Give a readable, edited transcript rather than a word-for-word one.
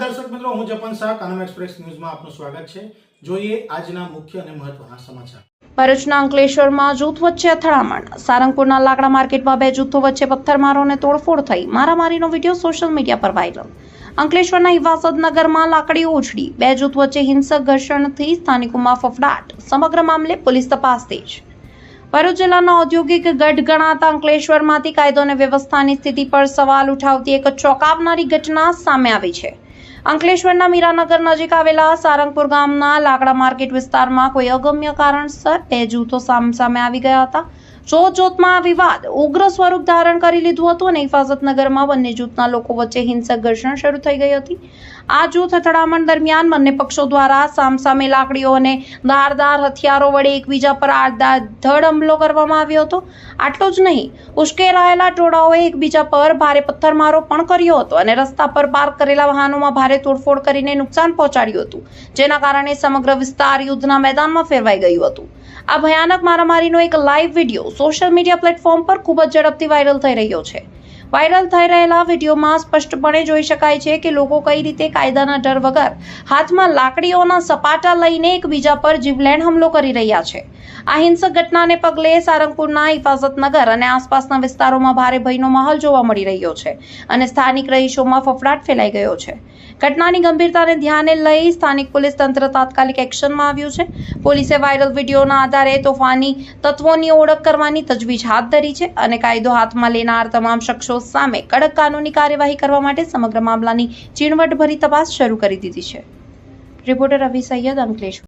દર્શક મિત્રો, હું જપન શાહ કાનમ એક્સપ્રેસ ન્યૂઝમાં આપનું સ્વાગત છે। જોઈએ આજના મુખ્ય અને મહત્વના સમાચાર। ભરૂચના અંકલેશ્વરમાં જૂથ વચ્ચે અથડામણ। સારંગપુરના લાકડા માર્કેટમાં બે જૂથો વચ્ચે પથ્થરમારો અને તોડફોડ થઈ। મારામારીનો વિડીયો સોશિયલ મીડિયા પર વાયરલ। અંકલેશ્વરના હિવાસદનગરમાં લાકડીઓ ઉછળી। બે જૂથ વચ્ચે હિંસક ઘર્ષણથી સ્થાનિકોમાં ફફડાટ। સમગ્ર મામલે પોલીસ તપાસ તેજ। ભરૂચ જિલ્લાના ઔદ્યોગિક ગઢ ગણાતા અંકલેશ્વરમાંથી કાયદો અને વ્યવસ્થાની સ્થિતિ પર સવાલ ઉઠાવતી એક ચોંકાવનારી ઘટના સામે આવી છે। અંકલેશ્વરના મીરાનગર નજીક આવેલા સારંગપુર ગામના લાકડા માર્કેટ વિસ્તારમાં કોઈ અગમ્ય કારણસર બે જૂથો સામસામે આવી ગયા હતા। જોતજોતમાં આ વિવાદ ઉગ્ર સ્વરૂપ ધારણ કરી લીધું હતું અને હિફાઝતનગરમાં બંને જૂથના લોકો વચ્ચે હિંસક ઘર્ષણ શરૂ થઈ ગઈ હતી। આ જૂથ અથડામણ દરમિયાન બંને પક્ષો દ્વારા સામસામે લાકડીઓ અને ધારદાર હથિયારો વડે એકબીજા પર આડેધડ હુમલો કરવામાં આવ્યો હતો। આટલું જ નહીં, ઉશ્કેરાયેલા ટોળાઓએ એકબીજા પર ભારે પથ્થરમારો પણ કર્યો હતો અને રસ્તા પર પાર્ક કરેલા વાહનોમાં ભારે તોડફોડ કરીને નુકસાન પહોંચાડ્યું હતું, જેના કારણે સમગ્ર વિસ્તાર યુદ્ધના મેદાનમાં ફેરવાઈ ગયું હતું। આ ભયાનક મારામારીનો એક live video social media platform પર ખૂબ જ ઝડપથી વાયરલ થઈ રહ્યો છે। વાયરલ થઈ રહેલા વિડીયોમાં સ્પષ્ટપણે જોઈ શકાય છે કે લોકો કઈ રીતે કાયદાના ડર વગર હાથમાં લાકડીઓના સપાટા લઈને એકબીજા પર જીવલેણ હુમલો કરી રહ્યા છે। આ હિંસક ઘટનાને પગલે સારંગપુરના હિફાઝતનગર અને આસપાસના વિસ્તારોમાં ભારે ભયનો માહોલ જોવા મળી રહ્યો છે અને સ્થાનિક રહીશોમાં ફફડાટ ફેલાઈ ગયો છે। ઘટનાની ગંભીરતાને ધ્યાને લઈ સ્થાનિક પોલીસ તંત્ર તાત્કાલિક એક્શનમાં આવ્યું છે। પોલીસે વાયરલ વિડીયોના આધારે તોફાની તત્વોની ઓળખ કરવાની તજવીજ હાથ ધરી છે અને કાયદો હાથમાં લેનાર તમામ શખ્સો સામે કડક કાનૂની કાર્યવાહી કરવા માટે સમગ્ર મામલાની ઝીણવટભરી તપાસ શરૂ કરી દીધી છે। રિપોર્ટર રવિ સૈયદ, અંકલેશ્વર।